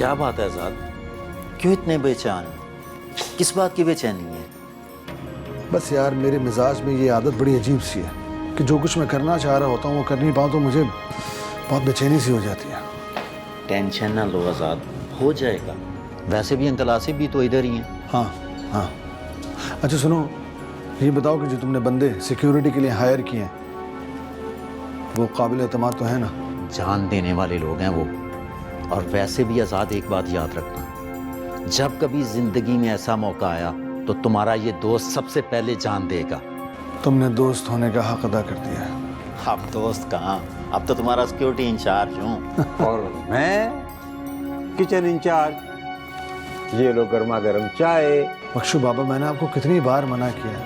क्या बात है आजाद, क्यों इतने बेचैन? किस बात की बेचैनी है? बस यार मेरे मिजाज में ये आदत बड़ी अजीब सी है कि जो कुछ मैं करना चाह रहा होता हूँ वो कर नहीं पाऊँ तो मुझे बहुत बेचैनी सी हो जाती है। टेंशन ना लो आजाद, हो जाएगा। वैसे भी अंकल आसिफ भी तो इधर ही हैं। हाँ हाँ। अच्छा सुनो, ये बताओ कि जो तुमने बंदे सिक्योरिटी के लिए हायर किए हैं वो काबिल एतमाद तो है ना? जान देने वाले लोग हैं वो। और वैसे भी आजाद, एक बात याद रखना, जब कभी जिंदगी में ऐसा मौका आया तो तुम्हारा ये दोस्त सबसे पहले जान देगा। तुमने दोस्त होने का हक अदा कर दिया है। अब दोस्त कहाँ, अब तो तुम्हारा सिक्योरिटी इंचार्ज हूँ। और मैं किचन इंचार्ज। ये लो गर्मा गर्म चाय। बख्शू बाबा, मैंने आपको कितनी बार मना किया है,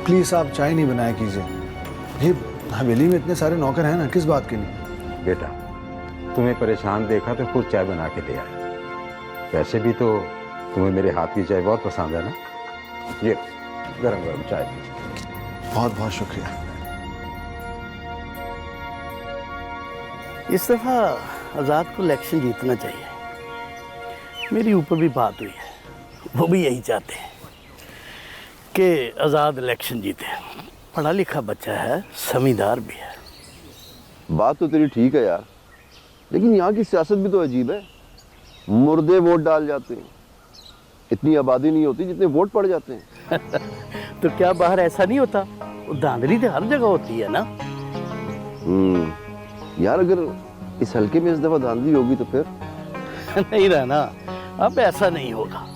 प्लीज आप चाय नहीं बनाया कीजिए। ये हवेली में इतने सारे नौकर हैं ना, किस बात के लिए? बेटा, तुम्हें परेशान देखा तो खुद चाय बना के ले आया। वैसे भी तो तुम्हें मेरे हाथ की चाय बहुत पसंद है ना। ये गरम गरम चाय। बहुत बहुत शुक्रिया। इस दफ़ा आज़ाद को इलेक्शन जीतना चाहिए। मेरी ऊपर भी बात हुई है, वो भी यही चाहते हैं कि आज़ाद इलेक्शन जीते। पढ़ा लिखा बच्चा है, समझदार भी है। बात तो तेरी ठीक है यार, लेकिन यहाँ की सियासत भी तो अजीब है। मुर्दे वोट डाल जाते हैं, इतनी आबादी नहीं होती जितने वोट पड़ जाते हैं। तो क्या बाहर ऐसा नहीं होता? वो धांधली तो हर जगह होती है ना। यार अगर इस हल्के में इस दफा धांधली होगी तो फिर नहीं रहना, अब ऐसा नहीं होगा।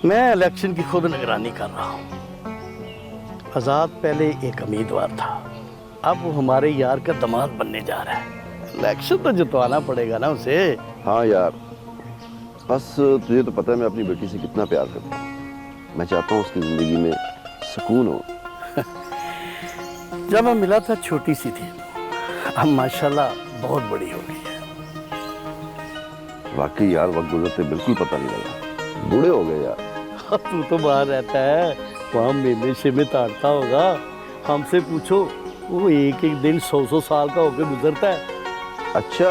मैं इलेक्शन की खुद निगरानी कर रहा हूँ। आज़ाद पहले एक उम्मीदवार था, अब वो हमारे यार का दामाद बनने जा रहा है। इलेक्शन तो जितवाना पड़ेगा ना उसे। हाँ यार, बस तुझे तो पता है मैं अपनी बेटी से कितना प्यार करता हूँ। मैं चाहता हूँ उसकी जिंदगी में सुकून हो। जब मैं मिला था छोटी सी थी, अब माशाल्लाह बहुत बड़ी हो गई है। वाकई यार, वक्त गुजरते बिल्कुल पता नहीं लगा, बूढ़े हो गए यार। तू तो बाहर रहता है, वहाँ मेले से में ताड़ता होगा। हमसे पूछो, वो एक एक दिन 100 साल का होकर गुजरता है। अच्छा,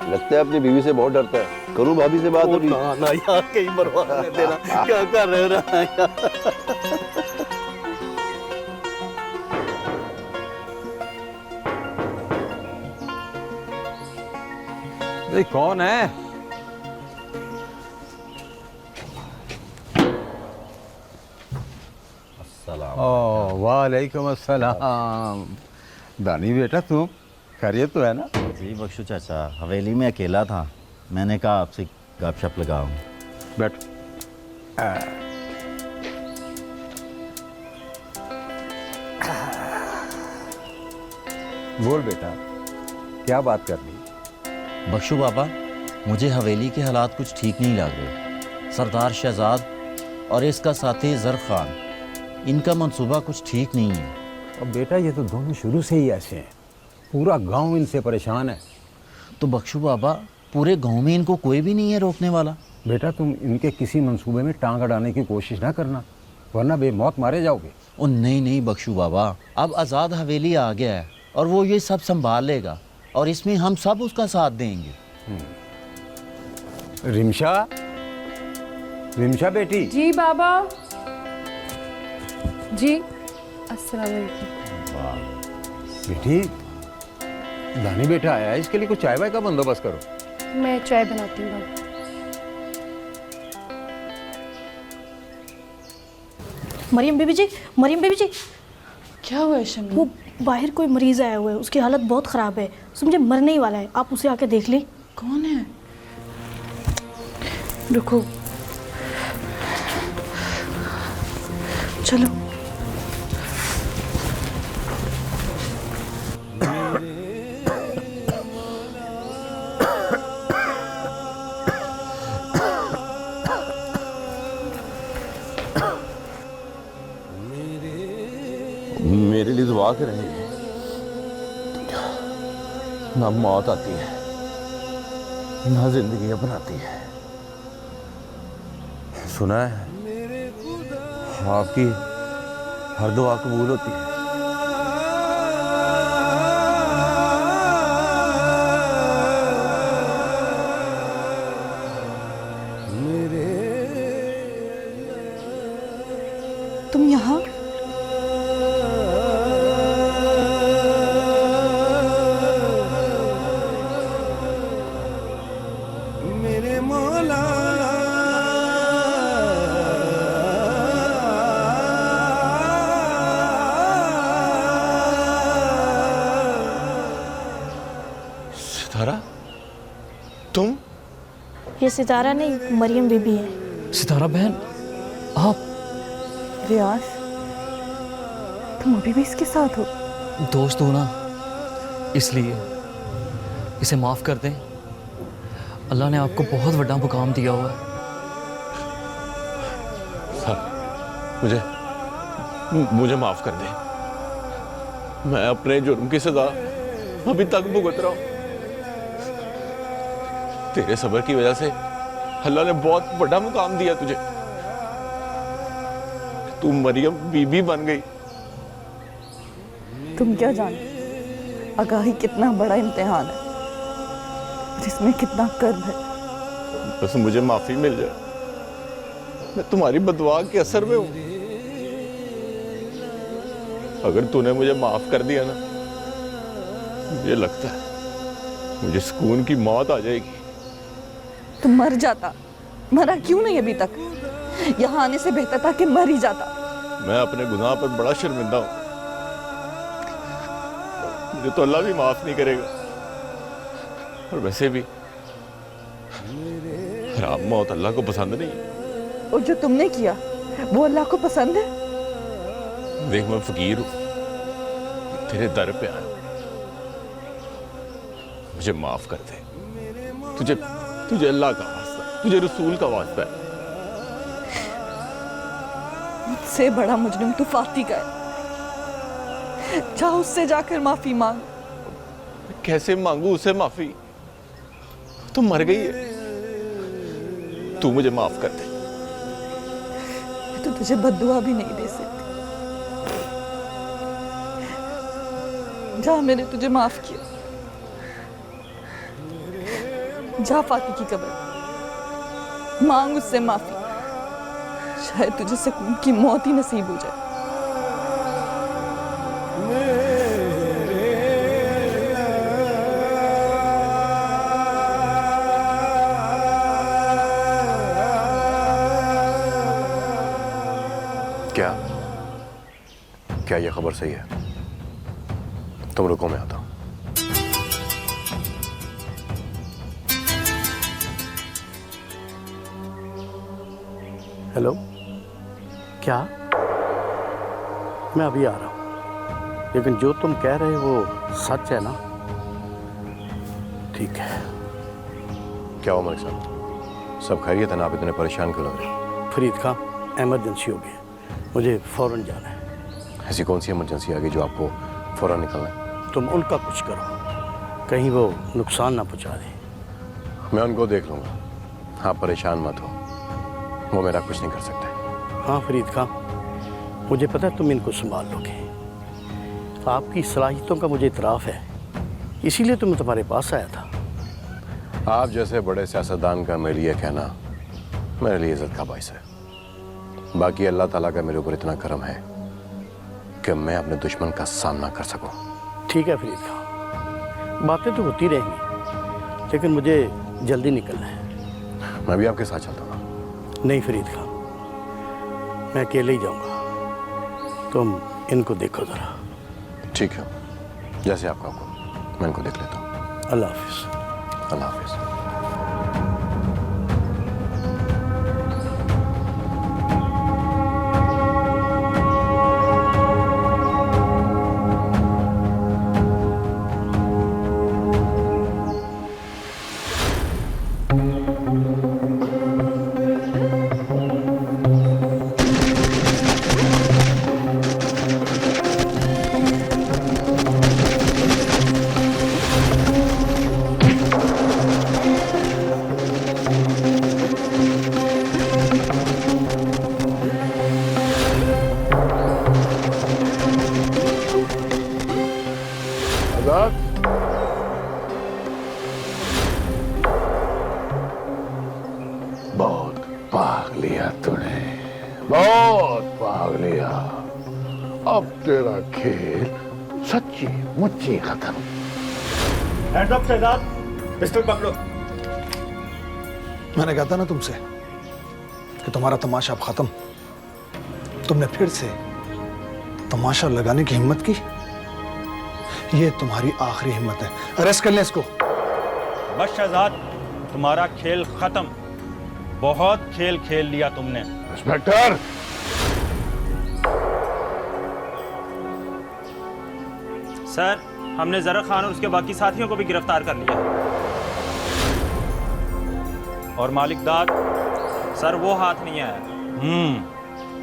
लगता है अपनी बीवी से बहुत डरता है। करूँ भाभी से बात? अभी ना यार, कहीं बर्बाद नहीं देना। क्या कर रहे हो यार? ये कौन है? ओ वालेकुम अस्सलाम। दानी बेटा, तुम खैरियत तो है ना? जी बख्शू चाचा, हवेली में अकेला था, मैंने कहा आपसे गपशप लगाऊं। बैठ। बोल बेटा, क्या बात करनी? बख्शू बाबा, मुझे हवेली के हालात कुछ ठीक नहीं लग रहे। सरदार शहजाद और इसका साथी जर खान, इनका मंसूबा कुछ ठीक नहीं है। अब बेटा, ये तो दोनों शुरू से ही ऐसे हैं। पूरा गांव इनसे परेशान है। तो बख्शू बाबा, पूरे गांव में इनको कोई भी नहीं है रोकने वाला? बेटा, तुम इनके किसी मंसूबे में टांग अड़ाने की कोशिश ना करना, वरना बेमौत मारे जाओगे। ओ नहीं नहीं बख्शू बाबा, अब आज़ाद हवेली आ गया है और वो ये सब संभाल लेगा, और इसमें हम सब उसका साथ देंगे। रिमशा, रिमशा बेटी। जी बाबा जी। अस्सलाम वालेकुम। बेटी, दानी बेटा आया है, इसके लिए कुछ चाय वाय का बंदोबस्त करो। मैं चाय बनाती हूँ बाबा। मरियम बीबी जी, मरियम बीबी जी, क्या हुआ है शमी? वो बाहर कोई मरीज आया हुआ है, उसकी हालत बहुत ख़राब है, समझे मरने ही वाला है। आप उसे आके देख लें। कौन है? रुको, चलो। मेरे लिए दुआ करें। ना मौत आती है ना जिंदगी अपनाती है। सुना है आपकी हर दुआ कबूल होती है। ये सितारा नहीं, मरियम बीबी है। सितारा बहन, आप? रियाज, तुम अभी भी इसके साथ हो? दोस्त हो ना, इसलिए इसे माफ़ कर दें। अल्लाह ने आपको बहुत बड़ा मुकाम दिया हुआ है। मुझे माफ कर दे। मैं अपने जुर्म की सजा अभी तक भुगत रहा हूं। तेरे सब्र की वजह से अल्लाह ने बहुत बड़ा मुकाम दिया तुझे। तू मरियम बीबी बन गई। तुम क्या जानते आगाही कितना बड़ा इम्तिहान है, जिसमें कितना कर्ब है। बस मुझे माफी मिल जाए, मैं तुम्हारी बदुआ के असर में हूं। अगर तूने मुझे माफ कर दिया ना, मुझे लगता है मुझे सुकून की मौत आ जाएगी। तुम मर जाता, मरा क्यों नहीं अभी तक? यहाँ आने से बेहतर था कि मर ही जाता। मैं अपने गुनाह पर बड़ा शर्मिंदा हूं। मुझे तो अल्लाह भी माफ नहीं करेगा। और वैसे भी हराम मौत अल्लाह को पसंद नहीं है। और जो तुमने किया वो अल्लाह को पसंद है? देख, मैं फकीर हूं, तेरे दर पे आया, मुझे माफ कर दे। तुझे अल्लाह का वास्ता, तुझे रसूल का वास्ता है। मुझसे बड़ा मुजरिम तू फाती का है। जा उससे जाकर माफी मांग। कैसे मांगू उसे माफी? तो मर गई है। तू मुझे माफ कर दे। तो तुझे बद्दुआ भी नहीं दे सकती। जा, मैंने तुझे माफ किया। जा फाती की कब्र, मांग उससे माफी। शायद तुझे सुकून की मौत ही नसीब हो जाए। क्या ये खबर सही है? तुम रुको, मैं आता हूं। हेलो, क्या? मैं अभी आ रहा हूं, लेकिन जो तुम कह रहे हो वो सच है ना? ठीक है। क्या हो मलिक साहब, सब खैरियत है ना? आप इतने परेशान क्यों लग रहे हो? फरीद खां, एमरजेंसी हो गई, मुझे फौरन जाना है। ऐसी कौन सी इमरजेंसी आ गई जो आपको फौरन निकलना है? तुम उनका कुछ करो, कहीं वो नुकसान ना पहुंचा दे। मैं उनको देख लूंगा, आप परेशान मत हो, वो मेरा कुछ नहीं कर सकते। हाँ फरीद खां, मुझे पता है तुम इनको संभाल लोगे। आपकी सलाहियतों का मुझे इतराफ़ है, इसीलिए तो मैं तुम्हारे पास आया था। आप जैसे बड़े सियासतदान का मेरे लिए कहना मेरे लिए इज्जत का बाइस है। बाकी अल्लाह ताला का मेरे ऊपर इतना करम है कि मैं अपने दुश्मन का सामना कर सकूं। ठीक है फरीद खां, बातें तो होती रहेंगी, लेकिन मुझे जल्दी निकलना है। मैं भी आपके साथ चलता हूँ। नहीं फरीद खां, मैं अकेले ही जाऊंगा, तुम इनको देखो ज़रा। ठीक है, जैसे आपका हुक्म, मैं इनको देख लेता हूँ। अल्लाह हाफिज़। अल्लाह हाफिज़। बहुत भाग लिया तूने, बहुत भाग लिया। अब तेरा खेल सच्ची मुच्ची खत्म। हैंड्स अप शहजाद, पिस्टल पकड़ो। मैंने कहा था ना तुमसे कि तुम्हारा तमाशा अब खत्म। तुमने फिर से तमाशा लगाने की हिम्मत की। ये तुम्हारी आखिरी हिम्मत है। अरेस्ट कर लें इसको। बस शहजाद, तुम्हारा खेल खत्म। बहुत खेल खेल लिया तुमने। इंस्पेक्टर, सर, हमने जरा खान और उसके बाकी साथियों को भी गिरफ्तार कर लिया। और मालिक दाद, सर वो हाथ नहीं आया।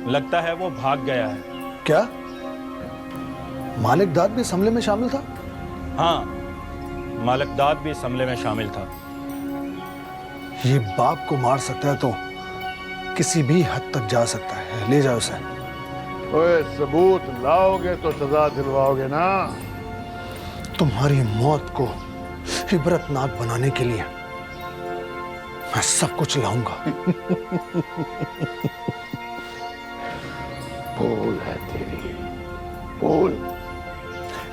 लगता है वो भाग गया है। क्या मालिक दाद भी इस हमले में शामिल था? हाँ, मालिक दाद भी इस हमले में शामिल था। ये बाप को मार सकता है तो किसी भी हद तक जा सकता है। ले जाओ उसे। ओए, सबूत लाओगे तो सजा दिलवाओगे ना? तुम्हारी मौत को इबरतनाक बनाने के लिए मैं सब कुछ लाऊंगा। भूल है तेरी, भूल।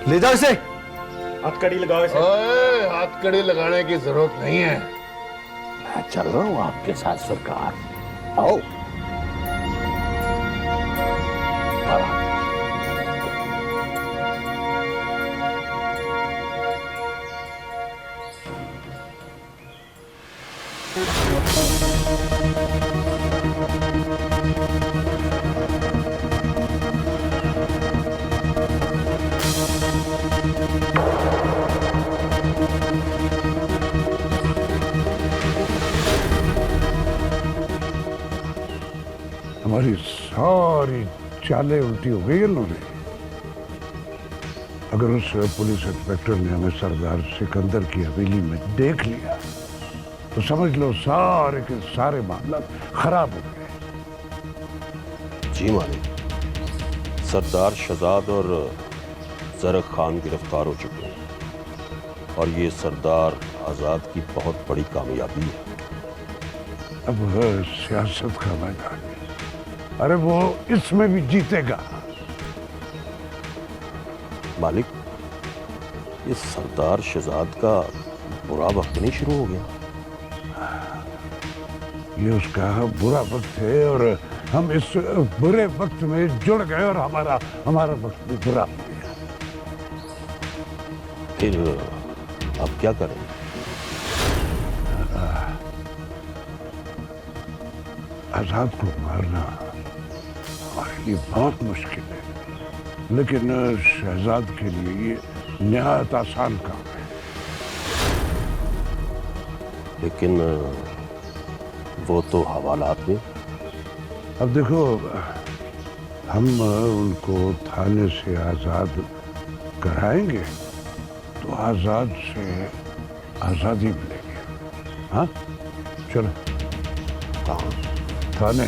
ले जाओ इसे। हथकड़ी लगाओ इसे। ओए, हथकड़ी लगाने की जरूरत नहीं है। मैं चल रहा हूँ आपके साथ सरकार। आओ। हमारी सारी चालें उल्टी हो गई इन्होंने। अगर उस पुलिस इंस्पेक्टर ने हमें सरदार सिकंदर की हवेली में देख लिया तो समझ लो सारे के सारे मामला खराब हो गए। जी मालिक, सरदार शहजाद और जरक खान गिरफ्तार हो चुके हैं और ये सरदार आज़ाद की बहुत बड़ी कामयाबी है। अब है सियासत का मैदान। अरे वो इसमें भी जीतेगा। मालिक, ये सरदार शहजाद का बुरा वक्त नहीं शुरू हो गया? ये उसका बुरा वक्त है और हम इस बुरे वक्त में जुड़ गए और हमारा वक्त भी बुरा हो गया। फिर अब क्या करें? आजाद को मारना हमारे लिए बहुत मुश्किल है, लेकिन शहजाद के लिए ये निहायत आसान काम है। लेकिन वो तो हवालात में। अब देखो, हम उनको थाने से आजाद कराएंगे तो आजाद से आजादी मिलेगी। हाँ, चलो। कहाँ? थाने।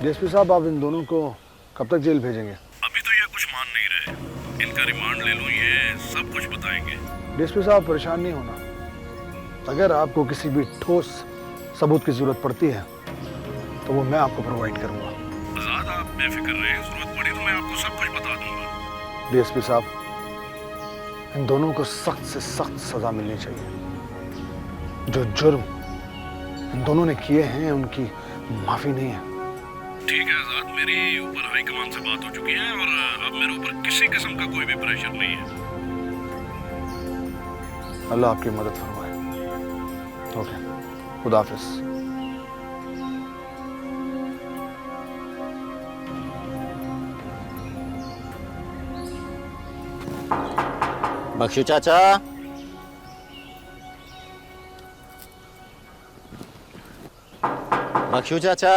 डीएसपी साहब, आप इन दोनों को कब तक जेल भेजेंगे? अभी तो ये कुछ मान नहीं रहे। इनका रिमांड ले लूं, ये सब कुछ बताएंगे। डीएसपी साहब, परेशान नहीं होना। अगर आपको किसी भी ठोस सबूत की जरूरत पड़ती है तो वो मैं आपको प्रोवाइड करूंगा। आजाद, आप बेफिक्र रहे, जरूरत पड़ी तो मैं आपको सब कुछ बता दूंगा। डीएसपी साहब, इन दोनों को सख्त से सख्त सजा मिलनी चाहिए। जो जुर्म इन दोनों ने किए हैं उनकी माफी नहीं है। ठीक है आजाद, मेरी ऊपर हाई कमान से बात हो चुकी है और अब मेरे ऊपर किसी किस्म का कोई भी प्रेशर नहीं है। अल्लाह आपकी मदद फरमाए। ओके, खुदा हाफिज। बख्शू चाचा, बख्शू चाचा।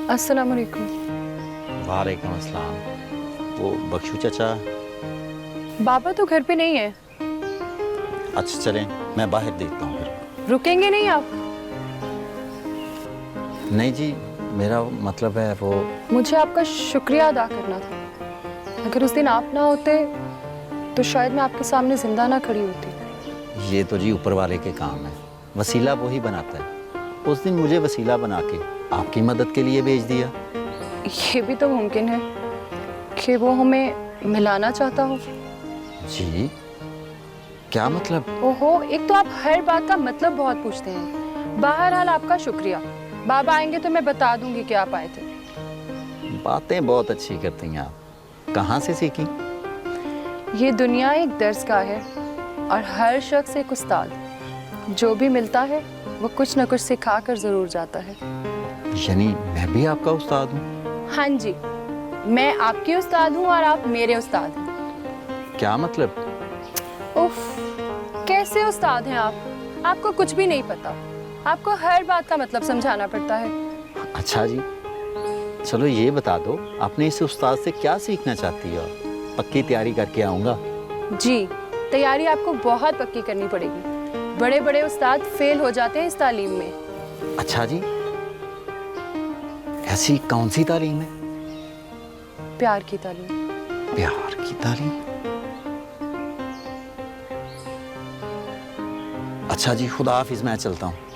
अस्सलाम वालेकुम। वालेकुम अस्सलाम। वो बख्शू चाचा। बाबा तो घर पे नहीं है। अच्छा चलें, मैं बाहर देखता हूँ फिर। रुकेंगे नहीं आप? नहीं जी, मेरा मतलब है वो। मुझे आपका शुक्रिया अदा करना था। अगर उस दिन आप ना होते तो शायद मैं आपके सामने जिंदा ना खड़ी होती। ये तो जी ऊपर वाले के काम है, वसीला वो ही बनाता है। उस दिन मुझे वसीला बना के आपकी मदद के लिए भेज दिया। ये भी तो मुमकिन है कि वो हमें मिलाना चाहता हो। जी, क्या मतलब? ओहो, एक तो आप हर बात का मतलब बहुत पूछते हैं। बहरहाल आपका शुक्रिया। बाबा आएंगे तो मैं बता दूंगी कि आप आए थे। बातें बहुत अच्छी करती हैं आप। कहाँ से सीखी? ये दुनिया एक दर्सगाह है और हर शख्स एक उस्ताद। जो भी मिलता है वो कुछ न कुछ सिखा कर ज़रूर जाता है। यानी मैं भी आपका उस्ताद हूँ? हाँ जी, मैं आपके उस्ताद हूँ और आप मेरे उस्ताद हैं। क्या मतलब? उफ, कैसे उस्ताद हैं आप? आपको कुछ भी नहीं पता। आपको हर बात का मतलब समझाना पड़ता है। अच्छा जी, चलो ये बता दो, आपने इस उस्ताद से क्या सीखना चाहती हो? पक्की तैयारी करके आऊँगा। जी, तैयारी आपको बहुत पक्की करनी पड़ेगी। बड़े बड़े उस्ताद फेल हो जाते हैं इस तालीम में। अच्छा जी, ऐसी कौन सी तालीम है? प्यार की तालीम। प्यार की तालीम? अच्छा जी, खुदा हाफिज, मैं चलता हूँ।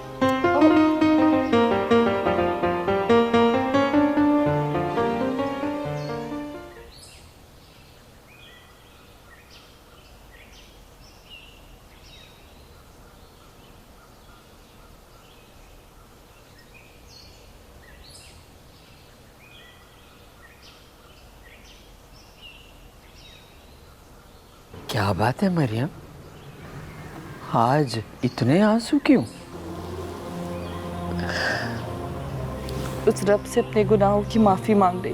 क्या बात है मरियम, आज इतने आंसू क्यों? उस रब से अपने गुनाहों की माफी मांग रही,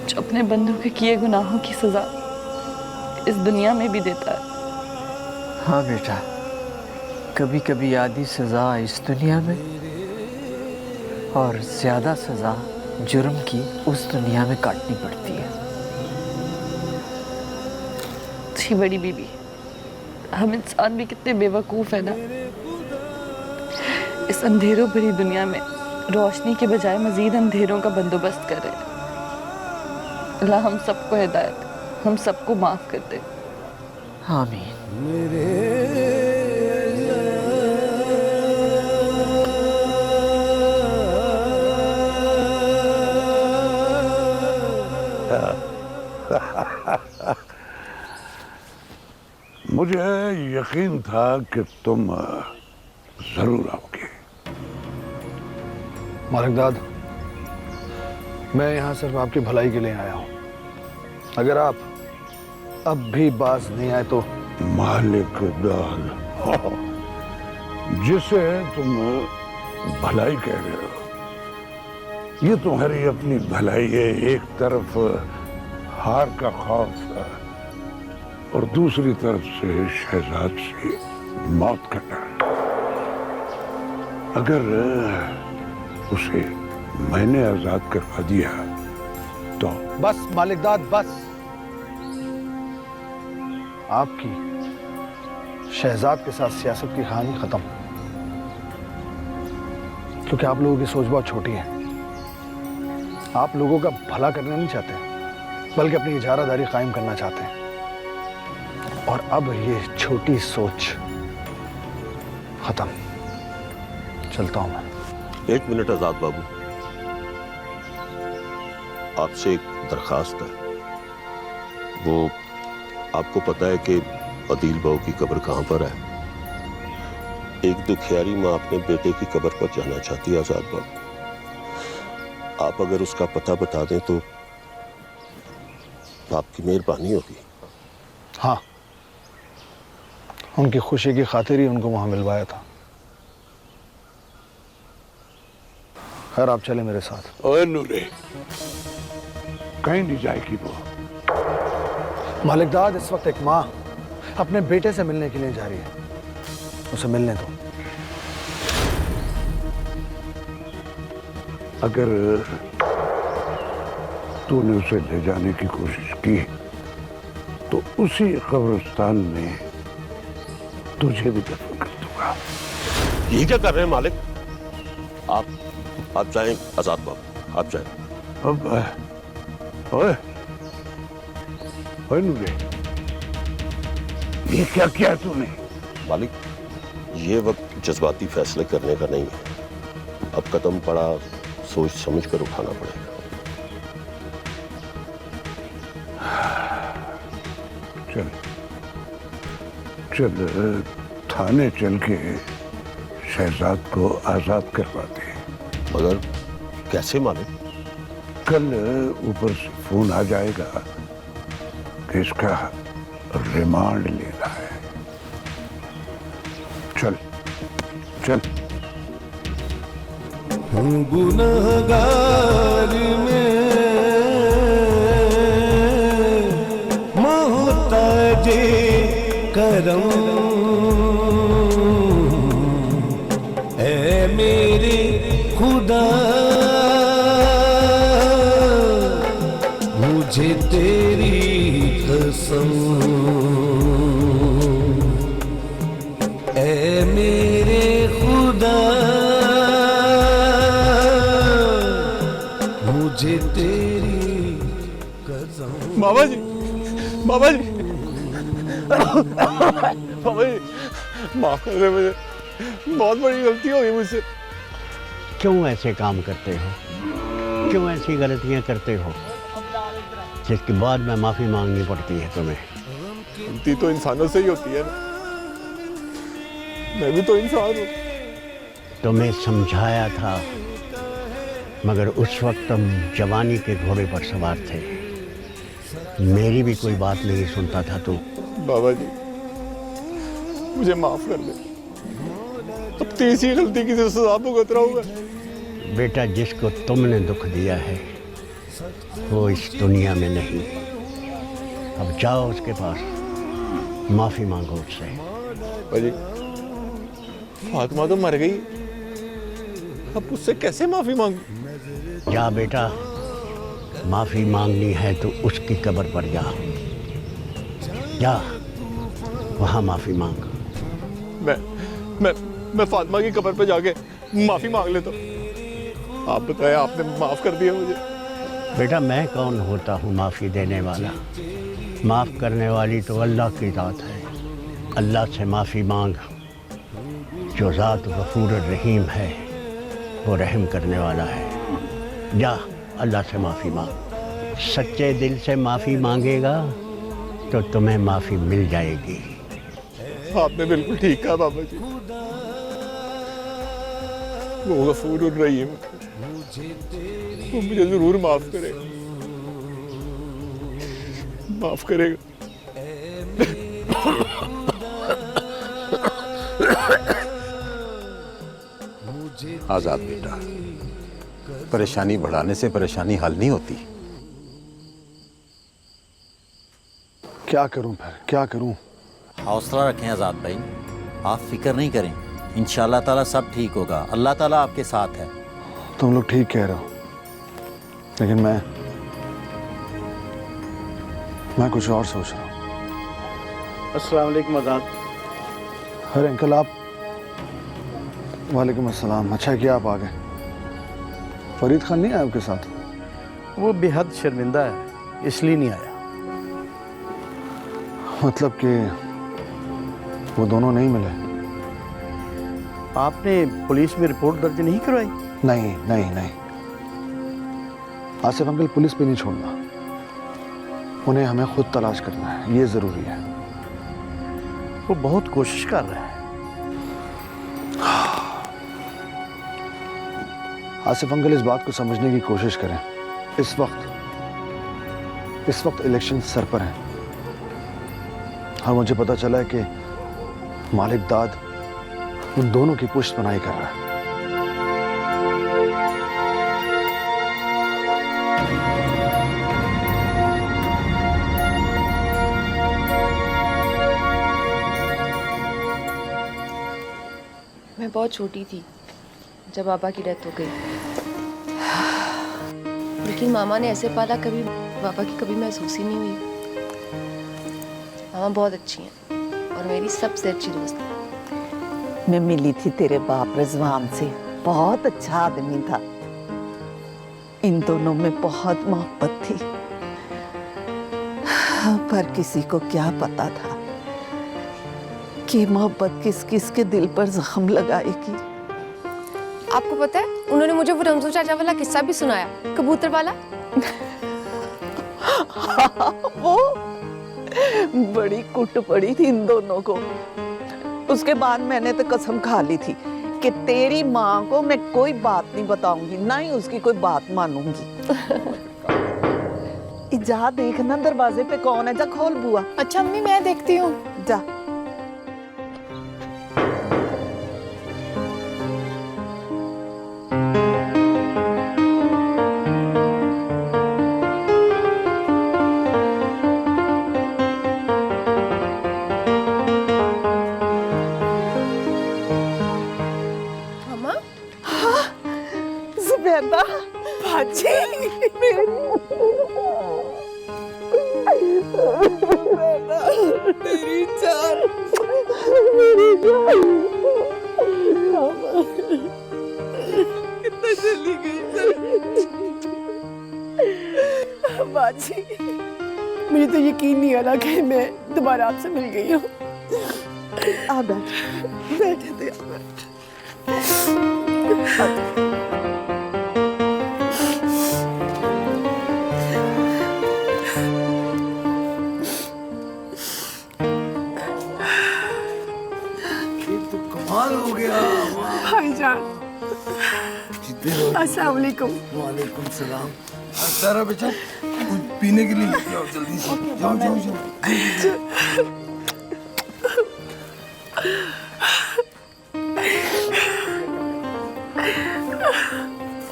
जो अपने बंदों के किए गुनाहों की सजा इस दुनिया में भी देता है। हाँ बेटा, कभी कभी आधी सजा इस दुनिया में और ज्यादा सजा जुर्म की उस दुनिया में काटनी पड़ती है। जी बड़ी बीबी, हम इंसान भी कितने बेवकूफ है ना। इस अंधेरों भरी दुनिया में रोशनी के बजाय मजीद अंधेरों का बंदोबस्त कर रहे हैं। अल्लाह हम सबको हिदायत, हम सबको माफ कर दे। आमीन। मुझे यकीन था कि तुम जरूर आओगे। मालिकदाद, मैं यहाँ सिर्फ आपकी भलाई के लिए आया हूँ। अगर आप अब भी बाज नहीं आए तो। मालिकदाद, जिसे तुम भलाई कह रहे हो, ये तुम्हारी अपनी भलाई है। एक तरफ हार का खौफ है और दूसरी तरफ से शहजाद से मौत का डर। अगर उसे मैंने आजाद करवा दिया तो। बस मालिकदाद, बस। आपकी शहजाद के साथ सियासत की कहानी खत्म, क्योंकि आप लोगों की सोच बहुत छोटी है। आप लोगों का भला करना नहीं चाहते, बल्कि अपनी इजारादारी कायम करना चाहते हैं। और अब ये छोटी सोच खत्म। चलता हूं मैं। एक मिनट आजाद बाबू, आपसे एक दरखास्त है। वो आपको पता है कि अदील बहू की कब्र कहां पर है? एक दुखियारी माँ अपने बेटे की कब्र पर जाना चाहती है आजाद बाबू। आप अगर उसका पता बता दें तो आपकी मेहरबानी होगी। हाँ, उनकी खुशी की खातिर ही उनको वहां मिलवाया था। खैर, आप चले मेरे साथ। ओए नूरे, कहीं नहीं जाएगी वो। मालिकदाद, इस वक्त एक माँ अपने बेटे से मिलने के लिए जा रही है। उसे मिलने दो। अगर तूने उसे ले जाने की कोशिश की तो उसी कब्रिस्तान में तुझे भी दफन कर दूंगा। ये क्या कर रहे हैं मालिक? आप जाएं आजाद बाबू, आप जाएं। अब ओए ओए नूरे, ये क्या किया तूने? मालिक, ये वक्त जज्बाती फैसले करने का नहीं है। अब कदम पड़ा सोच समझ कर उठाना पड़ेगा। चल चल, थाने चल के शहजाद को आजाद करवा दे। मगर कैसे मालिक? कल ऊपर से फोन आ जाएगा कि इसका रिमांड लेना है। चल चल। गुनहगार में मोहताज करम ऐ मेरे खुदा, मुझे तेरी कसम, ऐ मेरे खुदा, मुझे तेरी कसम। बाबा जी, बाबा जी, बाबा जी, माफ कर दे मुझे, बहुत बड़ी गलती हो गई मुझसे। क्यों ऐसे काम करते हो, क्यों ऐसी गलतियां करते हो जिसके बाद में माफी मांगनी पड़ती है तुम्हें? गलती तो इंसानों से ही होती है ना, मैं भी तो इंसान हूँ। तुम्हें समझाया था मगर उस वक्त तुम जवानी के घोड़े पर सवार थे, मेरी भी कोई बात नहीं सुनता था तू। बाबा जी मुझे माफ कर दे, अब तीसरी गलती की सजा भुगत रहा हूँ मैं। बेटा, जिसको तुमने दुख दिया है वो इस दुनिया में नहीं। अब जाओ उसके पास, माफी मांगो उससे। बाबा जी, फातिमा तो मर गई, अब उससे कैसे माफी मांगू? जा बेटा, माफी मांगनी है तो उसकी कब्र पर जा, जा वहां माफी मांग। मैं फातिमा की कब्र पे जाके माफी मांग लेता हूँ। आप बताएं, आपने माफ कर दिया मुझे। बेटा, मैं कौन होता हूँ माफी देने वाला? माफ करने वाली तो अल्लाह की ज़ात है। अल्लाह से माफी मांग, जो ज़ात गफूर रहीम है वो रहम करने वाला है। जा अल्लाह से माफी मांग, सच्चे दिल से माफी मांगेगा तो तुम्हें माफी मिल जाएगी। आपने बिल्कुल ठीक कहा बाबा जी, वो गफूर रहीम, वो मुझे जरूर माफ करेगा, माफ करेगा। आजाद बेटा, परेशानी बढ़ाने से परेशानी हल नहीं होती। क्या करूं फिर, क्या करूं? हौसला रखें आज़ाद भाई, आप फिक्र नहीं करें, इंशाअल्लाह ताला सब ठीक होगा। अल्लाह ताला आपके साथ है। तुम लोग ठीक कह रहे हो, लेकिन मैं कुछ और सोच रहा हूँ। अस्सलाम वालेकुम आज़ाद। अरे अंकल आप। वालेकुम अस्सलाम। अच्छा किया आप आ गए। फरीद खान नहीं आया आपके साथ? वो बेहद शर्मिंदा है, इसलिए नहीं आया। मतलब कि वो दोनों नहीं मिले? आपने पुलिस में रिपोर्ट दर्ज नहीं करवाई? नहीं नहीं नहीं, आसिफ अंकल पुलिस पे नहीं छोड़ना, उन्हें हमें खुद तलाश करना है, ये जरूरी है। वो बहुत कोशिश कर रहा है। आसिफ अंकल इस बात को समझने की कोशिश करें, इस वक्त इलेक्शन सर पर है और मुझे पता चला है कि मालिक दाद उन दोनों की पुष्ट बनाई कर रहा है। मैं बहुत छोटी थी जब पापा की डेथ हो गई, लेकिन मामा ने ऐसे पाला कभी पापा की कभी महसूस ही नहीं हुई। मामा बहुत अच्छी हैं और मेरी सबसे अच्छी दोस्त है। मैं मिली थी तेरे बाप रिजवान से, बहुत अच्छा आदमी था। इन दोनों में बहुत मोहब्बत थी, पर किसी को क्या पता था कि मोहब्बत किस किस के दिल पर जख्म लगाएगी। आपको पता है, उन्होंने मुझे वो रमजू चाचा वाला किस्सा भी सुनाया, कबूतर वाला। वो बड़ी कुट पड़ी थी इन दोनों को। उसके बाद मैंने तो कसम खा ली थी कि तेरी माँ को मैं कोई बात नहीं बताऊंगी, ना ही उसकी कोई बात मानूंगी। जा देखना दरवाजे पे कौन है, जा खोल बुआ। अच्छा अम्मी मैं देखती हूँ। जा। जुबैदा भाजी मेरी जान, मेरी जान कितना जल्दी गई बाजी, मुझे तो यकीन नहीं आ रहा कि मैं दोबारा आपसे मिल गई हूँ। आ बैठ, बैठे थे। कमाल हो गया भाईजान, अस्सलाम वालेकुम। वालेकुम सलाम। सारा बच्चा कुछ पीने के लिए लेके आओ जल्दी से। जाओ जाओ जाओ।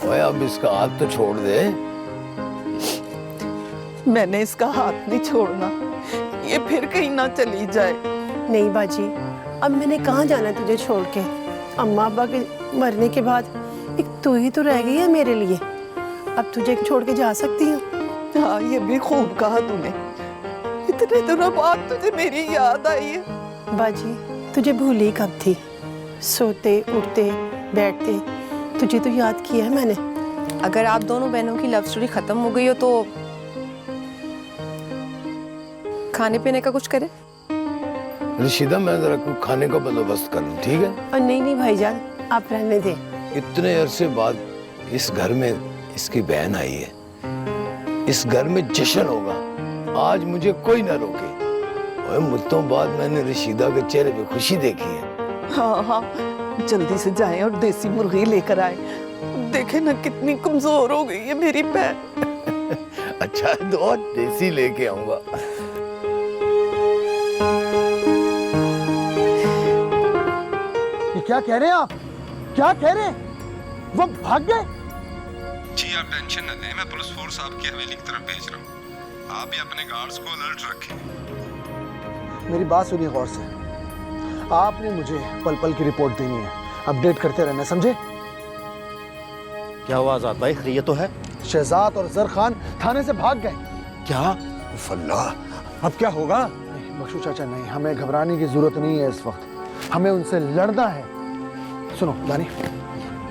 ओए अब इसका हाथ तो छोड़ दे। मैंने इसका हाथ नहीं छोड़ना, ये फिर कहीं ना चली जाए। नहीं बाजी, अब मैंने कहाँ जाना तुझे छोड़ के। अम्मा अब्बा के मरने के बाद एक तू ही तो रह गई है मेरे लिए। अब तुझे छोड़ के जा सकती हूँ। हाँ ये भी खूब कहा तूने, इतने दिनों बाद तुझे मेरी याद आई है। बाजी तुझे भूली कब थी, सोते उठते बैठते तुझे तो याद किया है मैंने। अगर आप दोनों बहनों की लव स्टोरी खत्म हो गई हो तो खाने पीने का कुछ करें? रशीदा मैं जरा कुछ खाने का बंदोबस्त कर लूं, ठीक है? नहीं नहीं भाईजान, आप रहने दें। इतने अरसे बाद इस घर में इसकी बहन आई है, इस घर में जश्न होगा, आज मुझे कोई ना रोके। और मुद्दों बाद मैंने रशीदा के चेहरे पे खुशी देखी है। हाँ हाँ जल्दी से जाएं और देसी मुर्गी लेकर आए। देखे ना कितनी कमजोर हो गई है मेरी बहन। अच्छा तो देसी लेके आऊंगा। क्या कह रहे हैं आप? क्या कह रहे हैं? वो भाग गए? जी आप टेंशन न लें, मैं पुलिस फोर्स आपकी हवेली की तरफ भेज रहा हूँ। आप भी अपने गार्ड्स को अलर्ट रखें। मेरी बात सुनिए गौर से। आपने मुझे पल पल की रिपोर्ट देनी है, अपडेट करते रहना, समझे? क्या आवाज आता है? ये तो है शहजाद और जर खान थाने से भाग गए। क्या? अल्लाह, अब क्या होगा? नहीं बख्शू चाचा, नहीं, हमें घबराने की जरूरत नहीं है इस वक्त, हमें उनसे लड़ना है। सुनो दानी,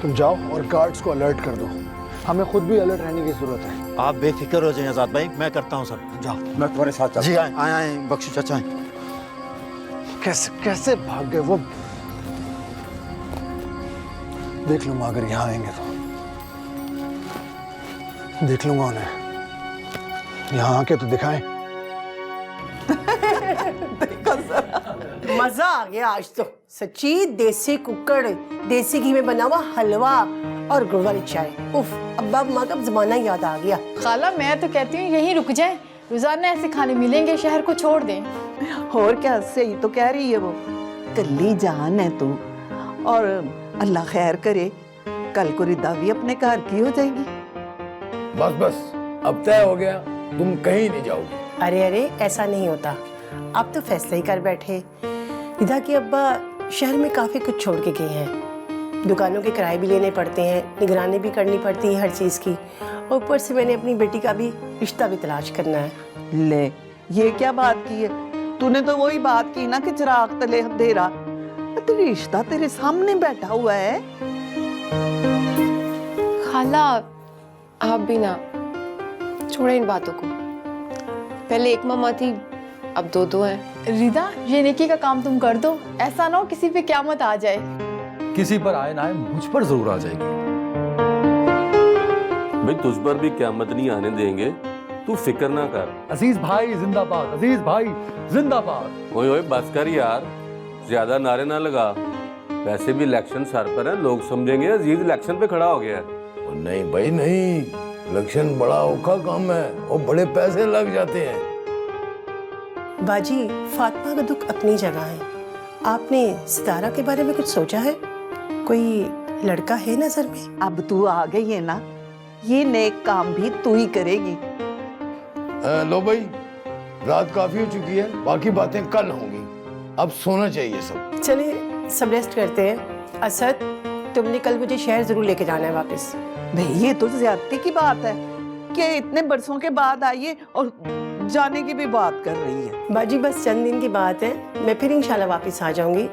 तुम जाओ और गार्ड्स को अलर्ट कर दो, हमें खुद भी अलर्ट रहने की जरूरत है। आप बेफिक्र हो जाएं आजाद भाई, मैं करता हूँ सब। जाओ, मैं तुम्हारे साथ चलता हूं। जी आए बख्शू चाचा आए। कैसे कैसे भाग गए वो? देख लूंगा अगर यहाँ आएंगे तो, देख लूंगा उन्हें। यहाँ आके तो दिखाएं। मजा आ गया आज तो सच्ची। देसी कुक्कड़, देसी घी में बना हुआ हलवा और गुड़ वाली चाय। उफ, अब्बा अम्मा का जमाना याद आ गया। खाला मैं तो कहती हूँ यहीं रुक जाएं, रोजाना ऐसे खाने मिलेंगे, शहर को छोड़ दें। और क्या, सही तो कह रही है वो। कल्ली जान है तू, और अल्लाह खैर करे कल को रिदा भी अपने घर की हो जाएगी। बस बस अब तय हो गया, तुम कहीं नहीं जाओगी। अरे अरे ऐसा नहीं होता, आप तो फैसला ही कर बैठे। रिदा के अब्बा शहर में काफ़ी कुछ छोड़ के गए हैं, दुकानों के किराए भी लेने पड़ते हैं, निगरानी भी करनी पड़ती है हर चीज़ की, और ऊपर से मैंने अपनी बेटी का भी रिश्ता भी तलाश करना है। ले ये क्या बात की है? तूने तो वही बात की ना कि चिराग तले अंधेरा। तो रिश्ता तेरे सामने बैठा हुआ है। खाला आप भी ना छोड़े इन बातों को, पहले एक मामा थी अब दो दो हैं। रिदा ये नेकी का काम तुम कर दो, ऐसा ना हो किसी पे क़यामत आ जाए। किसी पर आए ना आए मुझ पर जरूर आ जाएगी। भाई तुझ पर भी क़यामत नहीं आने देंगे, तू फिक्र ना कर। अजीज भाई जिंदाबाद, अजीज भाई जिंदाबाद। ओए ओए बस कर यार, ज्यादा नारे ना लगा। वैसे भी इलेक्शन सर पर है, लोग समझेंगे अजीज इलेक्शन पे खड़ा हो गया है। नहीं भाई नहीं, इलेक्शन बड़ा औखा काम है और बड़े पैसे लग जाते हैं। बाजी, फातिमा का दुख अपनी जगह है। आपने सितारा के बारे में कुछ सोचा है? कोई लड़का है नजर में? अब तू आ गई है ना, ये नेक काम भी तू ही करेगी। लो भाई, रात काफी हो चुकी है, बाकी बातें कल होंगी, अब सोना चाहिए सब। चलिए सब रेस्ट करते हैं। असद, तुमने कल मुझे शहर जरूर लेके जाना है वापस। भाई ये तो ज्यादती की बात है कि इतने बरसों के बाद आइए और जाने की भी बात कर रही है। बाजी बस चंद दिन की बात है, मैं फिर इंशाल्लाह वापस आ जाऊंगी।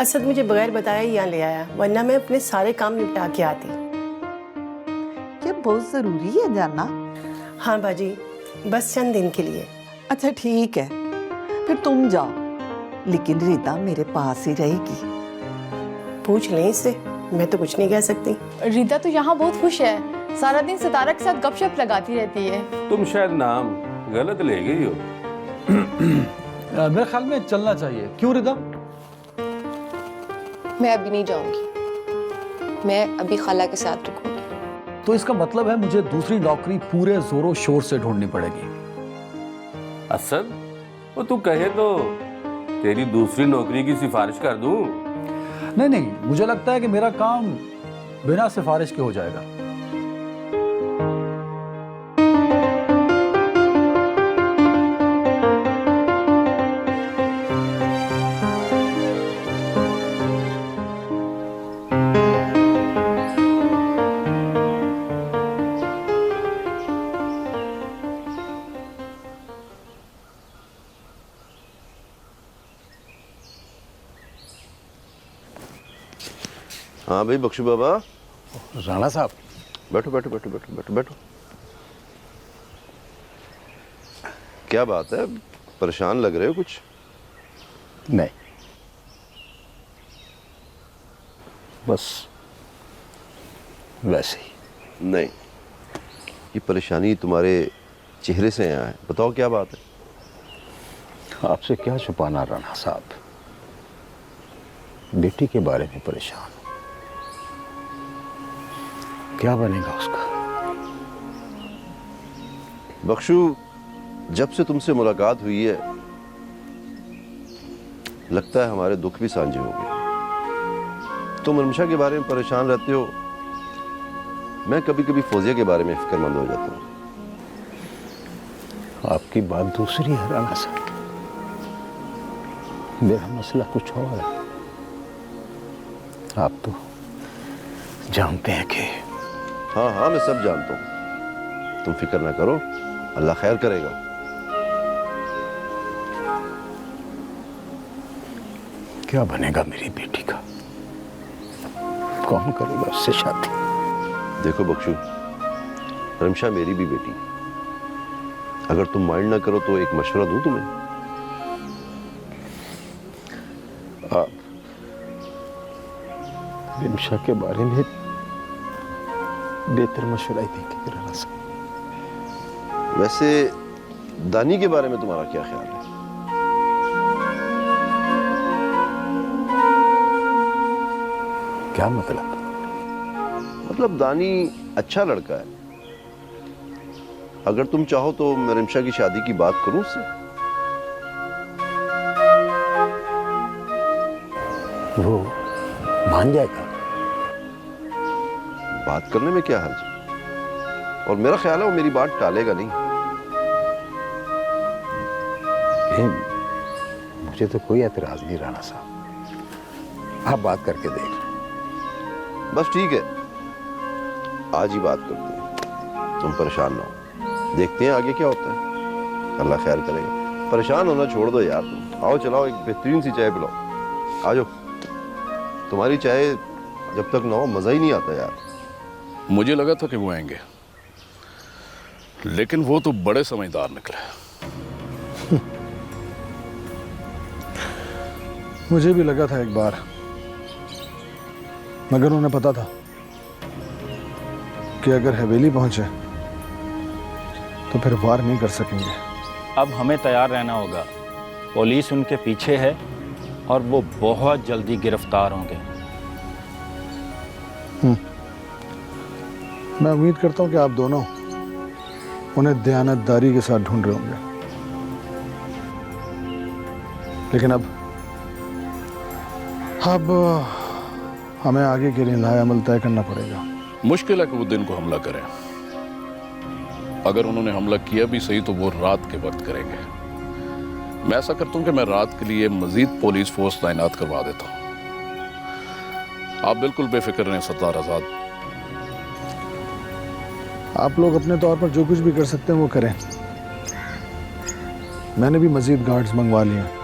असद मुझे बगैर बताया यहाँ ले आया, वरना मैं अपने सारे काम निपटा के आती। ये बहुत जरूरी है जानना। हाँ बाजी, बस चंद दिन के लिए। अच्छा ठीक है, फिर तुम जाओ, लेकिन रिदा मेरे पास ही रहेगी। पूछ लें इससे, मैं तो कुछ नहीं कह सकती। रिदा तो यहाँ बहुत खुश है, सारा दिन सितारा के साथ गपशप लगाती रहती है। तुम शायद नाम गलत ले गई हो। मेरे ख्याल में चलना चाहिए, क्यों रिदा? मैं अभी नहीं जाऊंगी, मैं अभी खाला के साथ रुकूंगी। तो इसका मतलब है मुझे दूसरी नौकरी पूरे जोरों शोर से ढूंढनी पड़ेगी। असद, वो तू कहे तो तेरी दूसरी नौकरी की सिफारिश कर दूं? नहीं, मुझे लगता है कि मेरा काम बिना सिफारिश के हो जाएगा। हाँ भाई बख्शू बाबा। राणा साहब, बैठो बैठो बैठो बैठो बैठो बैठो। क्या बात है, परेशान लग रहे हो कुछ? नहीं, बस वैसे ही। नहीं, ये परेशानी तुम्हारे चेहरे से यहाँ है, बताओ क्या बात है? आपसे क्या छुपाना राणा साहब, बेटी के बारे में परेशान हूं। क्या बनेगा उसका? बख्शू, जब से तुमसे मुलाकात हुई है लगता है हमारे दुख भी सांझे हो गए। तुम रमशा के बारे में परेशान रहते हो, मैं कभी कभी फौजिया के बारे में फिक्रमंद हो जाता हूँ। आपकी बात दूसरी है राणा साहब, मेरा मसला कुछ और है। आप तो जानते हैं कि हाँ हाँ, मैं सब जानता हूँ, तुम फिक्र ना करो, अल्लाह खैर करेगा। क्या बनेगा मेरी बेटी का? कौन करेगा उससे शादी? देखो बख्शू, रमशा मेरी भी बेटी, अगर तुम माइंड ना करो तो एक मशवरा दूं तुम्हें। आप रमशा के बारे में बेहतर मशवरा ही देंगे राणा साहब। वैसे दानी के बारे में तुम्हारा क्या ख्याल है? क्या मतलब? मतलब दानी अच्छा लड़का है, अगर तुम चाहो तो मैं रमशा की शादी की बात करूं उससे। वो मान जाएगा? बात करने में क्या हर्ज है, और मेरा ख्याल है वो मेरी बात टालेगा नहीं। मुझे तो कोई एतराज नहीं राणा साहब, आप बात करके देख। बस ठीक है, आज ही बात करते हैं, तुम परेशान ना हो, देखते हैं आगे क्या होता है, अल्लाह खैर करेगा। परेशान होना छोड़ दो यार तुम, आओ चलाओ एक बेहतरीन सी चाय पिलाओ, आ जाओ। तुम्हारी चाय जब तक ना हो मज़ा ही नहीं आता यार। मुझे लगा था कि वो आएंगे, लेकिन वो तो बड़े समझदार निकले। मुझे भी लगा था एक बार, मगर उन्हें पता था कि अगर हवेली पहुंचे तो फिर वार नहीं कर सकेंगे। अब हमें तैयार रहना होगा, पुलिस उनके पीछे है और वो बहुत जल्दी गिरफ्तार होंगे। मैं उम्मीद करता हूं कि आप दोनों उन्हें दयानतदारी के साथ ढूंढ रहे होंगे, लेकिन अब हमें आगे के लिए लाएअमल तय करना पड़ेगा। मुश्किल है कि वो दिन को हमला करें। अगर उन्होंने हमला किया भी सही तो वो रात के वक्त करेंगे। मैं ऐसा करता हूं कि मैं रात के लिए मजीद पुलिस फोर्स तैनात करवा देता हूं। आप बिल्कुल बेफिक्र रहें सरदार आजाद। आप लोग अपने तौर पर जो कुछ भी कर सकते हैं वो करें। मैंने भी मजीद गार्ड्स मंगवा लिए हैं।